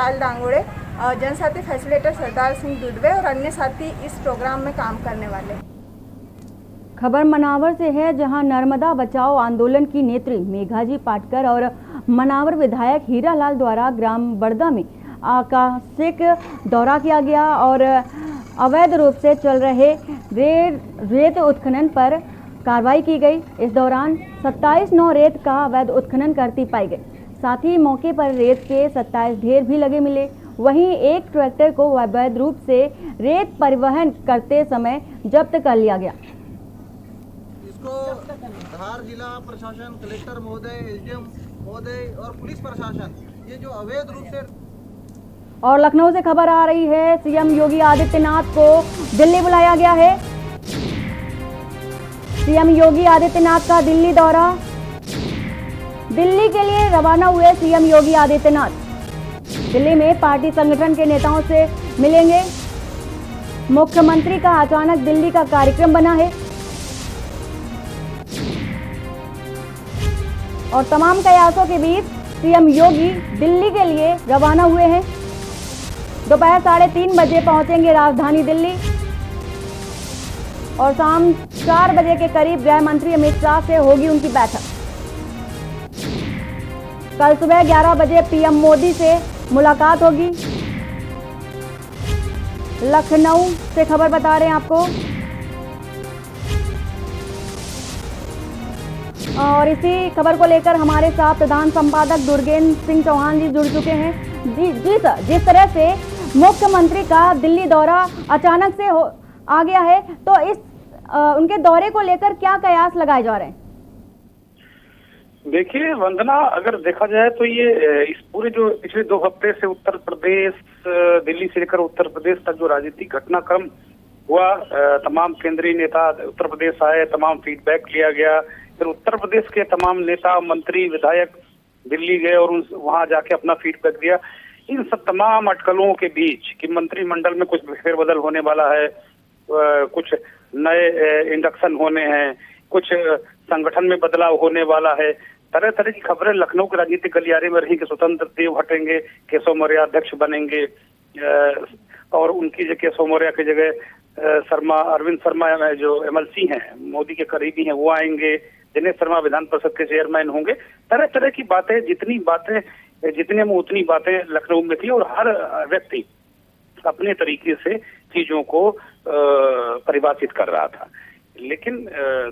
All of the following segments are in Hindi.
पायल दांगोड़े, जनसाथी फैसिलिटेटर सरदार सिंह दुधवे और अन्य साथी इस प्रोग्राम में काम करने वाले। खबर मनावर से है, जहां नर्मदा बचाओ आंदोलन की नेत्री मेघाजी पाटकर और मनावर विधायक हीरालाल द्वारा ग्राम बड़दा में आकस्मिक दौरा किया गया और अवैध रूप से चल रहे रेत उत्खनन पर कार्रवाई की गई। इस दौरान 27 रेत का अवैध उत्खनन करती पाई गई। साथ ही मौके पर रेत के 27 ढेर भी लगे मिले। वहीं एक ट्रैक्टर को अवैध रूप से रेत परिवहन करते समय जब्त कर लिया गया। इसको धार जिला प्रशासन, कलेक्टर महोदय, एसडीएम महोदय और पुलिस प्रशासन ये जो अवैध रूप से। और लखनऊ से खबर आ रही है, सीएम योगी आदित्यनाथ को दिल्ली बुलाया गया है। सीएम योगी आदित्यनाथ का दिल्ली दौरा। दिल्ली के लिए रवाना हुए सीएम योगी आदित्यनाथ दिल्ली में पार्टी संगठन के नेताओं से मिलेंगे। मुख्यमंत्री का अचानक दिल्ली का कार्यक्रम बना है और तमाम कयासों के बीच सीएम योगी दिल्ली के लिए रवाना हुए हैं। दोपहर 3:30 बजे पहुंचेंगे राजधानी दिल्ली और शाम 4 बजे के करीब गृह मंत्री अमित शाह से होगी उनकी बैठक। कल सुबह 11 बजे पीएम मोदी से मुलाकात होगी। लखनऊ से खबर बता रहे हैं आपको। और इसी खबर को लेकर हमारे साथ प्रधान संपादक दुर्गेंद्र सिंह चौहान जी जुड़ चुके हैं। जी सर, जिस तरह से मुख्यमंत्री का दिल्ली दौरा अचानक से आ गया है, तो इस उनके दौरे को लेकर क्या कयास लगाए जा रहे हैं? देखिए वंदना, अगर देखा जाए तो ये इस पूरे जो पिछले 2 हफ्ते से उत्तर प्रदेश, दिल्ली से लेकर उत्तर प्रदेश तक जो राजनीतिक घटनाक्रम हुआ, तमाम केंद्रीय नेता उत्तर प्रदेश आए, तमाम फीडबैक लिया गया, फिर उत्तर प्रदेश के तमाम नेता, मंत्री, विधायक दिल्ली गए और वहां जाके अपना फीडबैक दिया। इन सब तमाम अटकलों के बीच कि मंत्रिमंडल में कुछ फेरबदल होने वाला है, कुछ नए इंडक्शन होने हैं, कुछ संगठन में बदलाव होने वाला है, तरह तरह की खबरें लखनऊ के राजनीतिक गलियारे में रही कि स्वतंत्र देव हटेंगे, केशव मौर्य अध्यक्ष बनेंगे और उनकी जगह केशव मौर्य की जगह अरविंद शर्मा जो एमएलसी हैं, मोदी के करीबी हैं, वो आएंगे, दिनेश शर्मा विधान परिषद के चेयरमैन होंगे। तरह तरह की बातें, जितने में उतनी बातें लखनऊ में थी और हर व्यक्ति अपने तरीके से चीजों को परिभाषित कर रहा था। लेकिन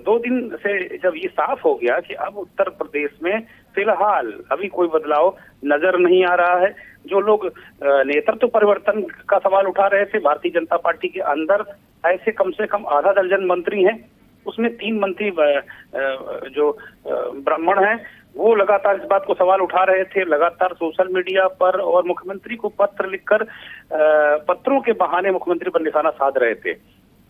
2 दिन से जब ये साफ हो गया कि अब उत्तर प्रदेश में फिलहाल अभी कोई बदलाव नजर नहीं आ रहा है, जो लोग नेतृत्व परिवर्तन का सवाल उठा रहे थे, भारतीय जनता पार्टी के अंदर ऐसे कम से कम आधा दर्जन मंत्री हैं, उसमें 3 मंत्री जो ब्राह्मण हैं वो लगातार इस बात को सवाल उठा रहे थे, लगातार सोशल मीडिया पर और मुख्यमंत्री को पत्र लिखकर पत्रों के बहाने मुख्यमंत्री पर निशाना साध रहे थे।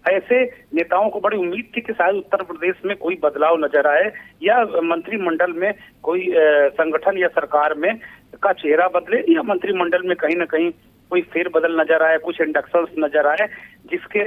ऐसे नेताओं को बड़ी उम्मीद थी कि शायद उत्तर प्रदेश में कोई बदलाव नजर आए या मंत्रिमंडल में कोई संगठन या सरकार में का चेहरा बदले या मंत्रिमंडल में कहीं ना कहीं कोई फेरबदल नजर आए, कुछ इंडक्शंस नजर आए, जिसके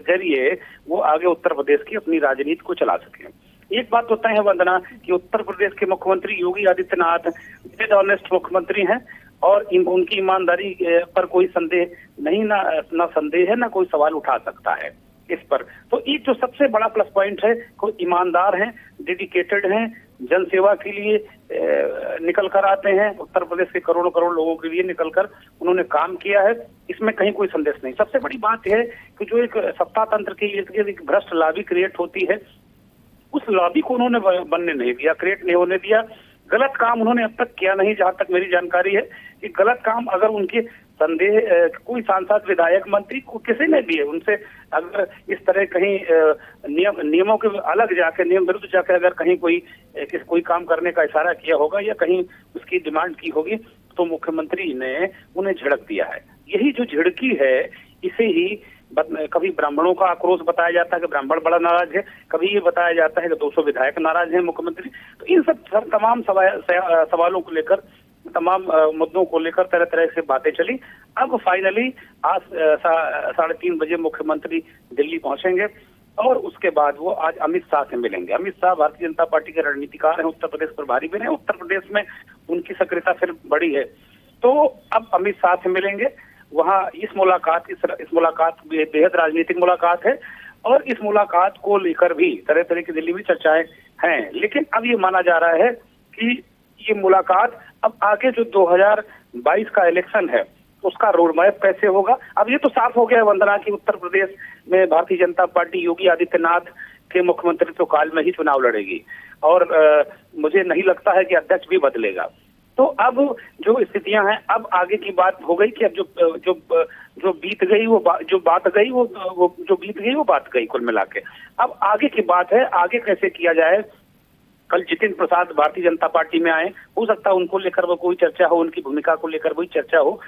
जरिए वो आगे उत्तर प्रदेश की अपनी राजनीति को चला सके। एक बात तो तय है वंदना कि उत्तर प्रदेश के मुख्यमंत्री योगी आदित्यनाथ विद ऑनेस्ट मुख्यमंत्री हैं और उनकी ईमानदारी पर कोई संदेह नहीं, ना संदेह है, ना कोई सवाल उठा सकता है इस पर। तो एक जो सबसे बड़ा प्लस पॉइंट है, कोई ईमानदार हैं, डेडिकेटेड हैं, जनसेवा के लिए निकल कर आते हैं, उत्तर प्रदेश के करोड़ों करोड़ लोगों के लिए निकलकर उन्होंने काम किया है, इसमें कहीं कोई संदेश नहीं। सबसे बड़ी बात है कि जो एक सत्ता तंत्र के एक भ्रष्ट लॉबी क्रिएट होती है, उस लॉबी को उन्होंने बनने नहीं दिया, क्रिएट नहीं होने दिया। गलत काम उन्होंने अब तक किया नहीं, जहां तक मेरी जानकारी है कि गलत काम अगर उनके संदेह कोई सांसद, विधायक, मंत्री को किसी ने भी है, उनसे अगर इस तरह कहीं नियमों के अलग जाके, नियम विरुद्ध जाके अगर कहीं कोई काम करने का इशारा किया होगा या कहीं उसकी डिमांड की होगी, तो मुख्यमंत्री ने उन्हें झिड़क दिया है। यही जो झिड़की है, इसे ही कभी ब्राह्मणों का आक्रोश बताया जाता है कि ब्राह्मण बड़ा नाराज है, कभी ये बताया जाता है कि 200 विधायक नाराज हैं मुख्यमंत्री। तो इन सब तमाम सवालों को लेकर, तमाम मुद्दों को लेकर तरह तरह से बातें चली। अब फाइनली आज 3:30 बजे मुख्यमंत्री दिल्ली पहुंचेंगे और उसके बाद वो आज अमित शाह से मिलेंगे। अमित शाह भारतीय जनता पार्टी के रणनीतिकार हैं, उत्तर प्रदेश प्रभारी भी हैं, उत्तर प्रदेश में उनकी सक्रियता फिर बड़ी है। तो अब अमित शाह से मिलेंगे। वहाँ इस मुलाकात बेहद राजनीतिक मुलाकात है और इस मुलाकात को लेकर भी तरह तरह की दिल्ली में चर्चाएं हैं। लेकिन अब ये माना जा रहा है कि ये मुलाकात अब आगे जो 2022 का इलेक्शन है उसका रोड मैप कैसे होगा। अब ये तो साफ हो गया है वंदना की उत्तर प्रदेश में भारतीय जनता पार्टी योगी आदित्यनाथ के मुख्यमंत्रित्व काल में ही चुनाव लड़ेगी और मुझे नहीं लगता है कि अध्यक्ष भी बदलेगा। तो अब जो स्थितियां हैं, अब आगे की बात हो गई कि अब जो बीत गई वो बात गई कुल मिला के। अब आगे की बात है, आगे कैसे किया जाए। कल जितेंद्र प्रसाद भारतीय जनता पार्टी में आए, हो सकता है उनको लेकर वो कोई चर्चा हो, उनकी भूमिका को लेकर कोई चर्चा हो।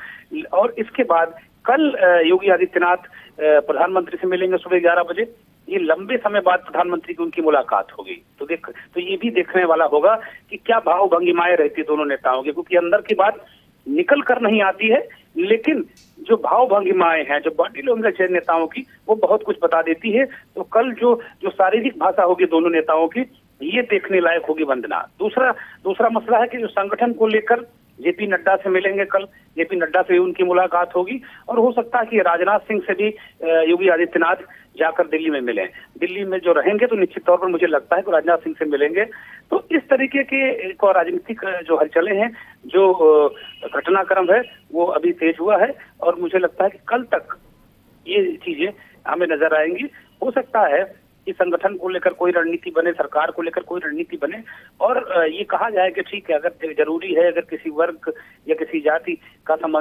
और इसके बाद कल योगी आदित्यनाथ प्रधानमंत्री से मिलेंगे सुबह 11 बजे। ये लंबे समय बाद प्रधानमंत्री की उनकी मुलाकात होगी। तो ये भी देखने वाला होगा कि क्या भाव भंगिमाएं रहती है दोनों नेताओं की, क्योंकि अंदर की बात निकल कर नहीं आती है, लेकिन जो भाव भंगिमाएं हैं, जो बॉडी लैंग्वेज है नेताओं की, वो बहुत कुछ बता देती है। तो कल जो शारीरिक भाषा होगी दोनों नेताओं की, ये देखने लायक होगी वंदना। दूसरा मसला है कि जो संगठन को लेकर जेपी नड्डा से मिलेंगे कल, जेपी नड्डा से उनकी मुलाकात होगी और हो सकता है कि राजनाथ सिंह से भी योगी आदित्यनाथ जाकर दिल्ली में मिलें। दिल्ली में जो रहेंगे तो निश्चित तौर पर मुझे लगता है कि राजनाथ सिंह से मिलेंगे। तो इस तरीके के राजनीतिक जो हलचलें हैं, जो घटनाक्रम है, वो अभी तेज हुआ है और मुझे लगता है कि कल तक ये चीजें हमें नजर आएंगी। हो सकता है कि संगठन को लेकर कोई रणनीति बने, सरकार को लेकर कोई रणनीति बने और ये कहा जाए कि ठीक है, अगर जरूरी है, अगर किसी वर्ग या किसी जाति का संबंध